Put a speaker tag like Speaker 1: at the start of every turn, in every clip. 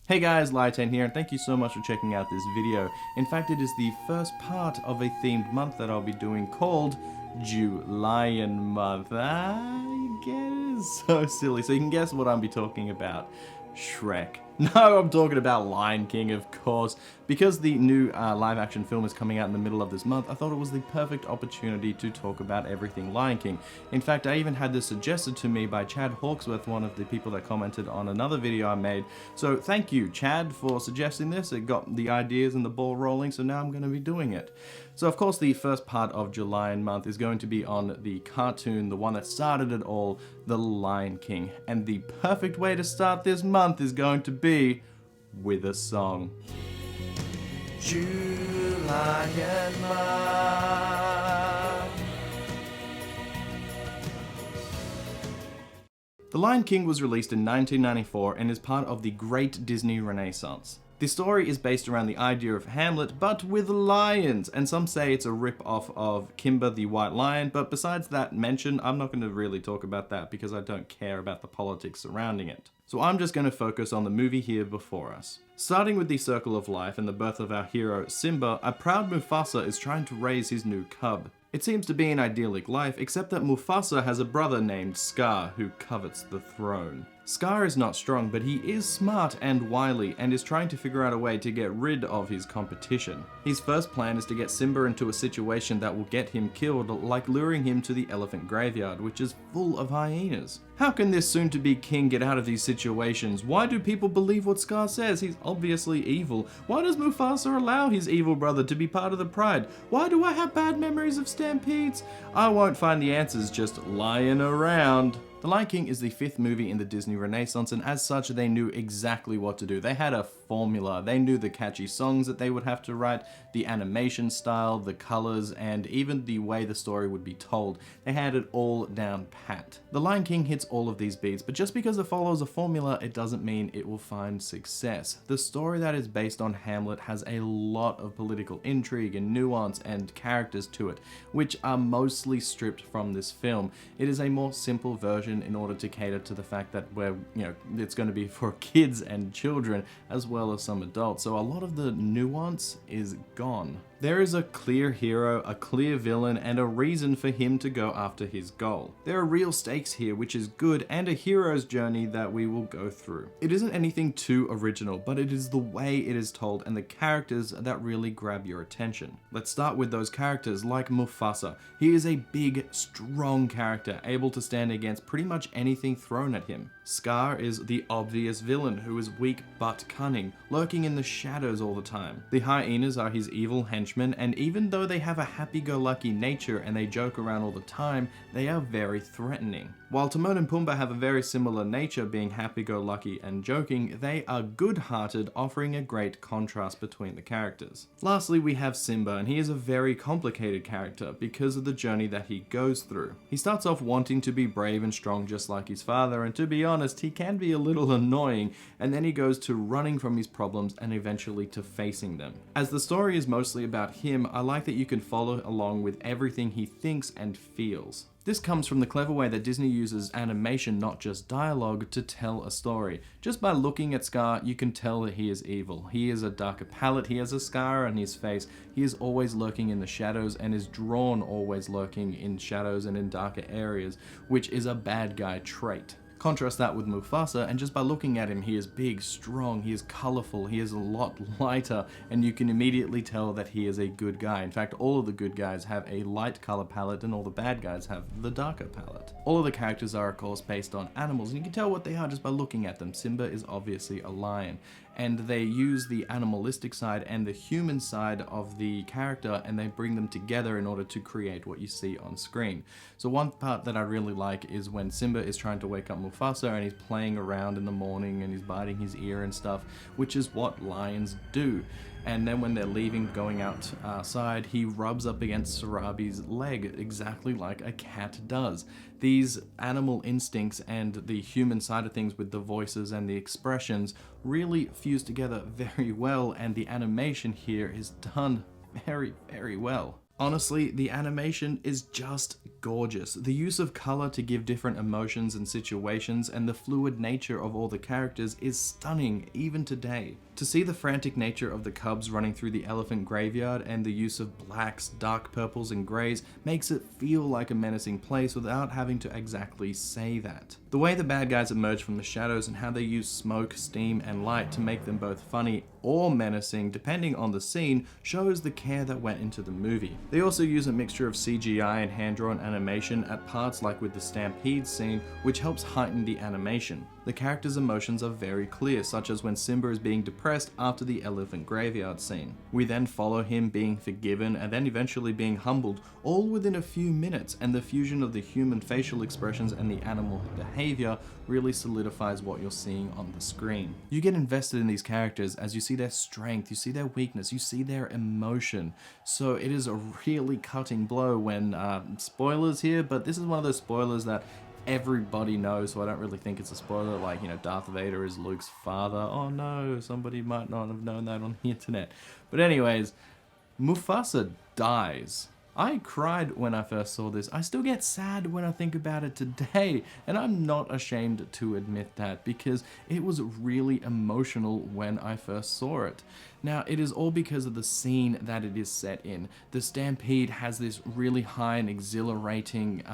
Speaker 1: Hey guys, Lytane here, and thank you so much for checking out this video. In fact, it is the first part of a themed month that I'll be doing called JuLion month. You get it? It's so silly. So you can guess what I'll be talking about. Shrek. No, I'm talking about Lion King, of course. Because the new live-action film is coming out in the middle of this month, I thought it was the perfect opportunity to talk about everything Lion King. In fact, I even had this suggested to me by Chad Hawksworth, one of the people that commented on another video I made. So thank you, Chad, for suggesting this. It got the ideas and the ball rolling, so now I'm going to be doing it. So of course, the first part of JuLion month is going to be on the cartoon, the one that started it all, The Lion King. And the perfect way to start this month is going to be with a song. JuLion month. The Lion King was released in 1994 and is part of the Great Disney Renaissance. The story is based around the idea of Hamlet, but with lions, and some say it's a rip-off of Kimba the White Lion, but besides that mention, I'm not going to really talk about that because I don't care about the politics surrounding it. So I'm just going to focus on the movie here before us. Starting with the Circle of Life and the birth of our hero, Simba, a proud Mufasa is trying to raise his new cub. It seems to be an idyllic life, except that Mufasa has a brother named Scar who covets the throne. Scar is not strong, but he is smart and wily and is trying to figure out a way to get rid of his competition. His first plan is to get Simba into a situation that will get him killed, like luring him to the elephant graveyard, which is full of hyenas. How can this soon-to-be king get out of these situations? Why do people believe what Scar says? He's obviously evil. Why does Mufasa allow his evil brother to be part of the pride? Why do I have bad memories of stampedes? I won't find the answers just lying around. The Lion King is the fifth movie in the Disney Renaissance, and as such, they knew exactly what to do. They had a formula. They knew the catchy songs that they would have to write, the animation style, the colors, and even the way the story would be told. They had it all down pat. The Lion King hits all of these beats, but just because it follows a formula, it doesn't mean it will find success. The story that is based on Hamlet has a lot of political intrigue and nuance and characters to it, which are mostly stripped from this film. It is a more simple version in order to cater to the fact that it's going to be for kids and children as well as some adults, so a lot of the nuance is gone. There is a clear hero, a clear villain, and a reason for him to go after his goal. There are real stakes here, which is good, and a hero's journey that we will go through. It isn't anything too original, but it is the way it is told and the characters that really grab your attention. Let's start with those characters like Mufasa. He is a big, strong character, able to stand against pretty much anything thrown at him. Scar is the obvious villain who is weak but cunning, lurking in the shadows all the time. The hyenas are his evil henchmen, and even though they have a happy-go-lucky nature and they joke around all the time, they are very threatening. While Timon and Pumbaa have a very similar nature, being happy-go-lucky and joking, they are good-hearted, offering a great contrast between the characters. Lastly, we have Simba, and he is a very complicated character because of the journey that he goes through. He starts off wanting to be brave and strong just like his father, and to be honest, he can be a little annoying, and then he goes to running from his problems and eventually to facing them. As the story is mostly about him, I like that you can follow along with everything he thinks and feels. This comes from the clever way that Disney uses animation, not just dialogue, to tell a story. Just by looking at Scar, you can tell that he is evil. He is a darker palette, he has a scar on his face, he is always lurking in the shadows and is drawn always lurking in shadows and in darker areas, which is a bad guy trait. Contrast that with Mufasa, and just by looking at him, he is big, strong, he is colorful, he is a lot lighter, and you can immediately tell that he is a good guy. In fact, all of the good guys have a light color palette, and all the bad guys have the darker palette. All of the characters are, of course, based on animals, and you can tell what they are just by looking at them. Simba is obviously a lion, and they use the animalistic side and the human side of the character, and they bring them together in order to create what you see on screen. So one part that I really like is when Simba is trying to wake up Mufasa and he's playing around in the morning and he's biting his ear and stuff, which is what lions do. And then when they're leaving, going outside, he rubs up against Sarabi's leg exactly like a cat does. These animal instincts and the human side of things with the voices and the expressions really fuse together very well, and the animation here is done very, very well. Honestly, the animation is just gorgeous. The use of color to give different emotions and situations and the fluid nature of all the characters is stunning even today. To see the frantic nature of the cubs running through the elephant graveyard and the use of blacks, dark purples and greys makes it feel like a menacing place without having to exactly say that. The way the bad guys emerge from the shadows and how they use smoke, steam and light to make them both funny or menacing depending on the scene shows the care that went into the movie. They also use a mixture of CGI and hand-drawn animation at parts like with the stampede scene, which helps heighten the animation. The characters' emotions are very clear, such as when Simba is being depressed after the elephant graveyard scene. We then follow him being forgiven and then eventually being humbled, all within a few minutes, and the fusion of the human facial expressions and the animal behavior really solidifies what you're seeing on the screen. You get invested in these characters as you see their strength, you see their weakness, you see their emotion. So it is a really cutting blow when, spoilers here, but this is one of those spoilers that everybody knows, so I don't really think it's a spoiler, like, you know, Darth Vader is Luke's father. Oh no, somebody might not have known that on the internet. But anyways, Mufasa dies. I cried when I first saw this. I still get sad when I think about it today, and I'm not ashamed to admit that because it was really emotional when I first saw it. Now, it is all because of the scene that it is set in. The stampede has this really high and exhilarating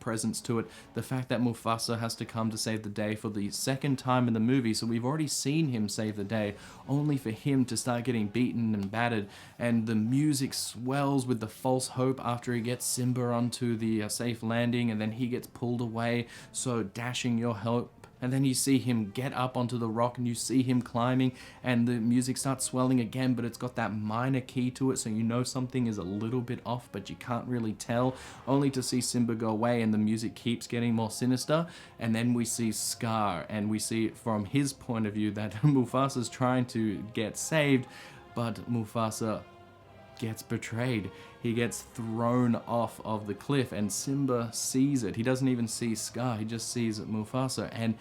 Speaker 1: presence to it. The fact that Mufasa has to come to save the day for the second time in the movie, so we've already seen him save the day, only for him to start getting beaten and battered, and the music swells with the false hope after he gets Simba onto the safe landing, and then he gets pulled away, so dashing your hope. And then you see him get up onto the rock and you see him climbing and the music starts swelling again, but it's got that minor key to it, so you know something is a little bit off, but you can't really tell, only to see Simba go away and the music keeps getting more sinister. And then we see Scar, and we see from his point of view that Mufasa's trying to get saved, but Mufasa gets betrayed. He gets thrown off of the cliff and Simba sees it. He doesn't even see Scar, he just sees Mufasa, and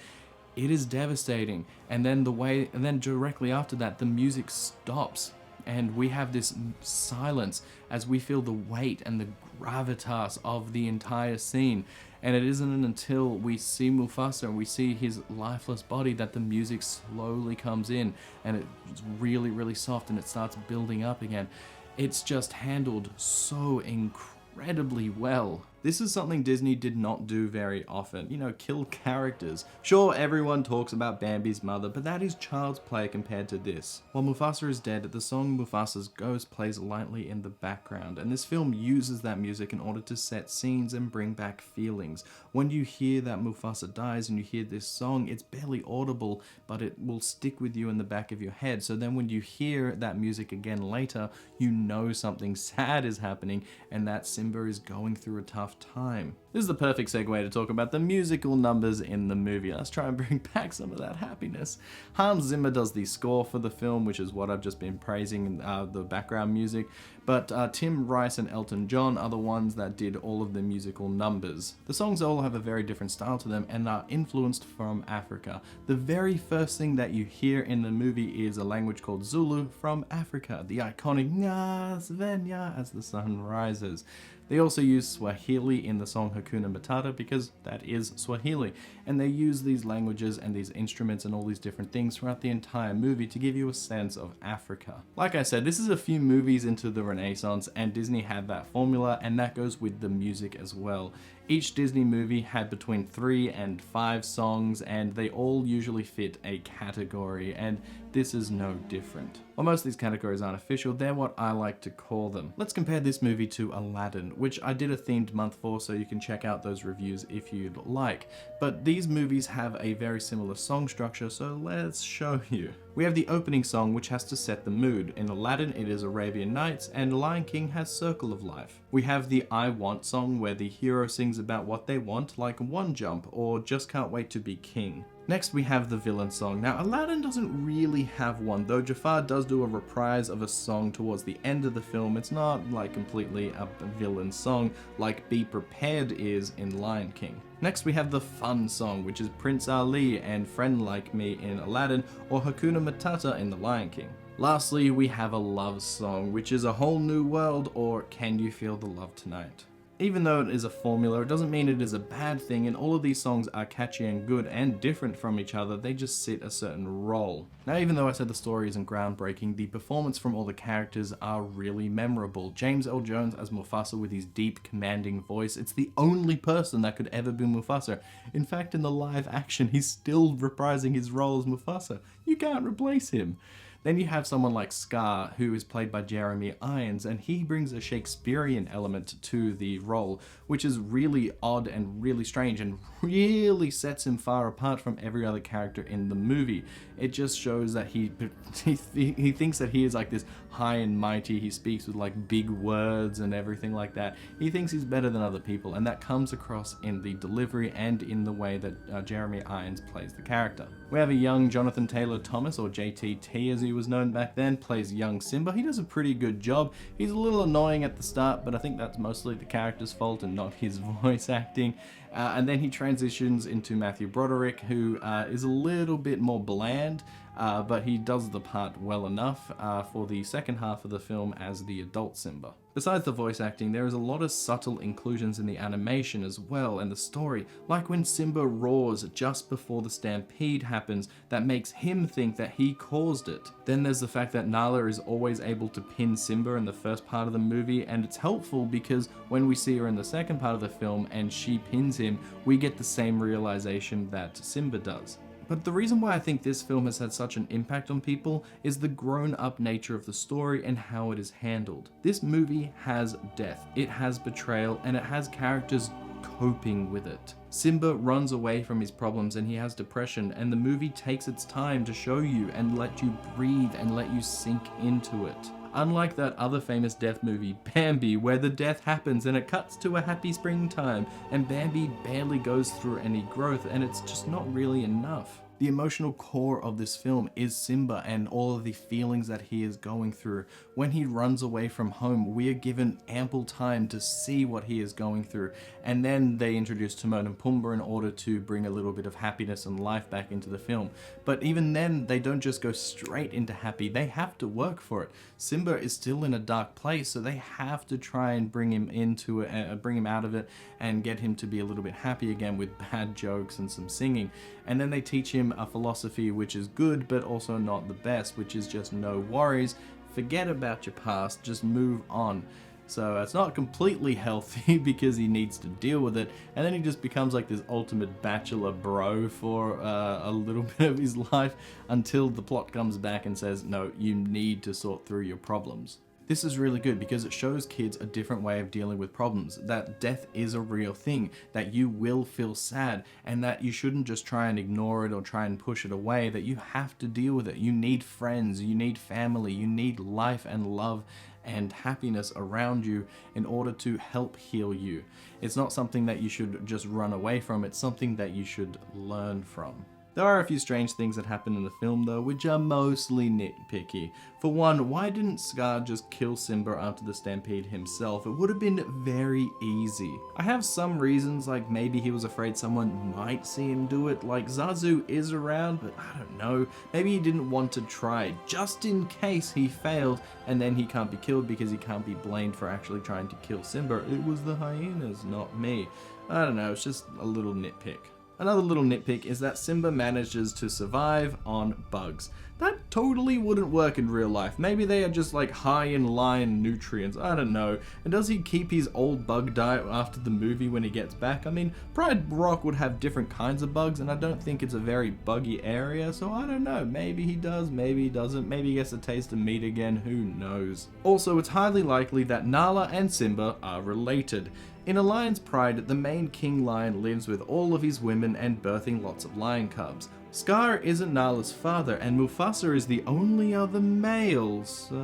Speaker 1: it is devastating. And then directly after that, the music stops and we have this silence as we feel the weight and the gravitas of the entire scene. And it isn't until we see Mufasa and we see his lifeless body that the music slowly comes in, and it's really, really soft and it starts building up again. It's just handled so incredibly well. This is something Disney did not do very often, you know, kill characters. Sure, everyone talks about Bambi's mother, but that is child's play compared to this. While Mufasa is dead, the song Mufasa's Ghost plays lightly in the background, and this film uses that music in order to set scenes and bring back feelings. When you hear that Mufasa dies and you hear this song, it's barely audible, but it will stick with you in the back of your head. So then when you hear that music again later, you know something sad is happening and that Simba is going through a tough time. This is the perfect segue to talk about the musical numbers in the movie. Let's try and bring back some of that happiness. Hans Zimmer does the score for the film, which is what I've just been praising, the background music, but Tim Rice and Elton John are the ones that did all of the musical numbers. The songs all have a very different style to them and are influenced from Africa. The very first thing that you hear in the movie is a language called Zulu from Africa, the iconic Nya Svenya as the sun rises. They also use Swahili in the song Hakuna Matata because that is Swahili, and they use these languages and these instruments and all these different things throughout the entire movie to give you a sense of Africa. Like I said, this is a few movies into the Renaissance and Disney had that formula, and that goes with the music as well. Each Disney movie had between 3 and 5 songs, and they all usually fit a category, and this is no different. While most of these categories aren't official, they're what I like to call them. Let's compare this movie to Aladdin, which I did a themed month for, so you can check out those reviews if you'd like. But these movies have a very similar song structure, so let's show you. We have the opening song, which has to set the mood. In Aladdin, it is Arabian Nights, and Lion King has Circle of Life. We have the I Want song, where the hero sings about what they want, like One Jump, or Just Can't Wait to Be King. Next we have the villain song. Now Aladdin doesn't really have one, though Jafar does do a reprise of a song towards the end of the film. It's not like completely a villain song like Be Prepared is in Lion King. Next we have the fun song, which is Prince Ali and Friend Like Me in Aladdin, or Hakuna Matata in The Lion King. Lastly, we have a love song, which is A Whole New World or Can You Feel the Love Tonight. Even though it is a formula, it doesn't mean it is a bad thing, and all of these songs are catchy and good and different from each other, they just sit a certain role. Now, even though I said the story isn't groundbreaking, the performance from all the characters are really memorable. James Earl Jones as Mufasa with his deep, commanding voice, it's the only person that could ever be Mufasa. In fact, in the live action, he's still reprising his role as Mufasa. You can't replace him. Then you have someone like Scar, who is played by Jeremy Irons, and he brings a Shakespearean element to the role, which is really odd and really strange and really sets him far apart from every other character in the movie. It just shows that he thinks that he is like this high and mighty, he speaks with like big words and everything like that. He thinks he's better than other people, and that comes across in the delivery and in the way that Jeremy Irons plays the character. We have a young Jonathan Taylor Thomas, or JTT as he was known back then, plays young Simba. He does a pretty good job. He's a little annoying at the start, but I think that's mostly the character's fault and not his voice acting. And then he transitions into Matthew Broderick, who is a little bit more bland, but he does the part well enough for the second half of the film as the adult Simba. Besides the voice acting, there is a lot of subtle inclusions in the animation as well and the story, like when Simba roars just before the stampede happens that makes him think that he caused it. Then there's the fact that Nala is always able to pin Simba in the first part of the movie, and it's helpful because when we see her in the second part of the film and she pins him, we get the same realization that Simba does. But the reason why I think this film has had such an impact on people is the grown-up nature of the story and how it is handled. This movie has death, it has betrayal, and it has characters coping with it. Simba runs away from his problems and he has depression, and the movie takes its time to show you and let you breathe and let you sink into it. Unlike that other famous death movie, Bambi, where the death happens and it cuts to a happy springtime, and Bambi barely goes through any growth, and it's just not really enough. The emotional core of this film is Simba and all of the feelings that he is going through. When he runs away from home, we are given ample time to see what he is going through, and then they introduce Timon and Pumbaa in order to bring a little bit of happiness and life back into the film. But even then, they don't just go straight into happy, they have to work for it. Simba is still in a dark place, so they have to try and bring him into it, bring him out of it, and get him to be a little bit happy again with bad jokes and some singing. And then they teach him a philosophy which is good but also not the best, which is just no worries, forget about your past, just move on. So it's not completely healthy because he needs to deal with it, and then he just becomes like this ultimate bachelor bro for a little bit of his life until the plot comes back and says, no, you need to sort through your problems. This is really good because it shows kids a different way of dealing with problems, that death is a real thing, that you will feel sad, and that you shouldn't just try and ignore it or try and push it away, that you have to deal with it. You need friends, you need family, you need life and love and happiness around you in order to help heal you. It's not something that you should just run away from, it's something that you should learn from. There are a few strange things that happen in the film though, which are mostly nitpicky. For one, why didn't Scar just kill Simba after the stampede himself? It would have been very easy. I have some reasons, like maybe he was afraid someone might see him do it, like Zazu is around, but I don't know. Maybe he didn't want to try, just in case he failed, and then he can't be killed because he can't be blamed for actually trying to kill Simba. It was the hyenas, not me. I don't know, it's just a little nitpick. Another little nitpick is that Simba manages to survive on bugs. That totally wouldn't work in real life. Maybe they are just like high in lion nutrients, I don't know. And does he keep his old bug diet after the movie when he gets back? I mean, Pride Rock would have different kinds of bugs, and I don't think it's a very buggy area, so I don't know. Maybe he does, maybe he doesn't, maybe he gets a taste of meat again, who knows. Also, it's highly likely that Nala and Simba are related. In A Lion's Pride, the main king lion lives with all of his women and birthing lots of lion cubs. Scar isn't Nala's father, and Mufasa is the only other male, so...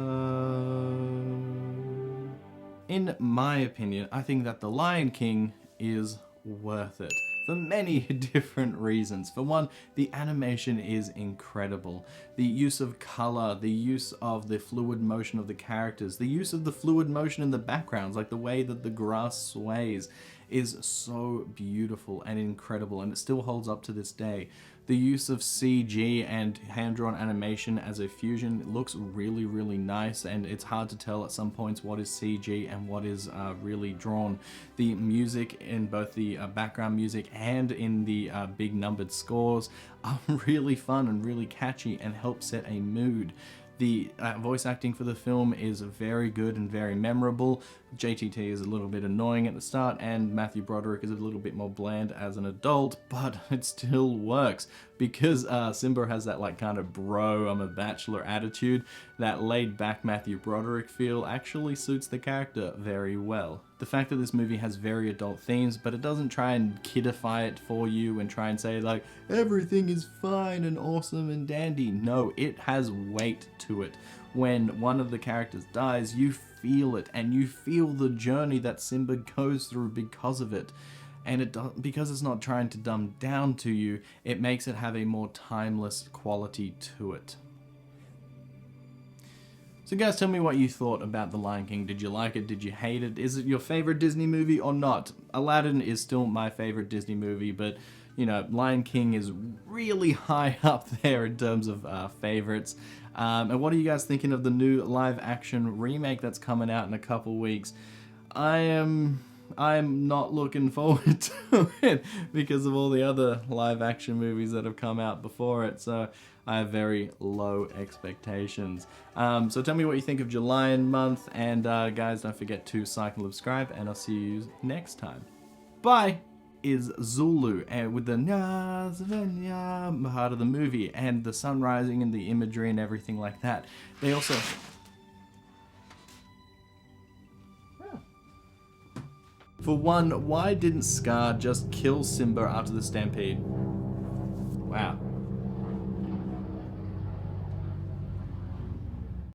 Speaker 1: In my opinion, I think that The Lion King is worth it. For many different reasons. For one, the animation is incredible. The use of color, the use of the fluid motion of the characters, the use of the fluid motion in the backgrounds, like the way that the grass sways, is so beautiful and incredible, and it still holds up to this day. The use of CG and hand-drawn animation as a fusion looks really, really nice, and it's hard to tell at some points what is CG and what is really drawn. The music in both the background music and in the big numbered scores are really fun and really catchy and help set a mood. The voice acting for the film is very good and very memorable. JTT is a little bit annoying at the start, and Matthew Broderick is a little bit more bland as an adult, but it still works because Simba has that like kind of bro, I'm a bachelor attitude. That laid back Matthew Broderick feel actually suits the character very well. The fact that this movie has very adult themes, but it doesn't try and kidify it for you and try and say like everything is fine and awesome and dandy. No, it has weight to it. When one of the characters dies, you feel it, and you feel the journey that Simba goes through because of it. And because it's not trying to dumb down to you, it makes it have a more timeless quality to it. So guys, tell me what you thought about The Lion King. Did you like it? Did you hate it? Is it your favorite Disney movie or not? Aladdin is still my favorite Disney movie, but you know, Lion King is really high up there in terms of favorites. And what are you guys thinking of the new live action remake that's coming out in a couple weeks? I'm not looking forward to it because of all the other live action movies that have come out before it, so I have very low expectations. So tell me what you think of JuLion month, and guys, don't forget to cycle subscribe, and I'll see you next time. Bye! Is Zulu, and with the part of the movie, and the sun rising and the imagery and everything like that. They also... For one, why didn't Scar just kill Simba after the stampede?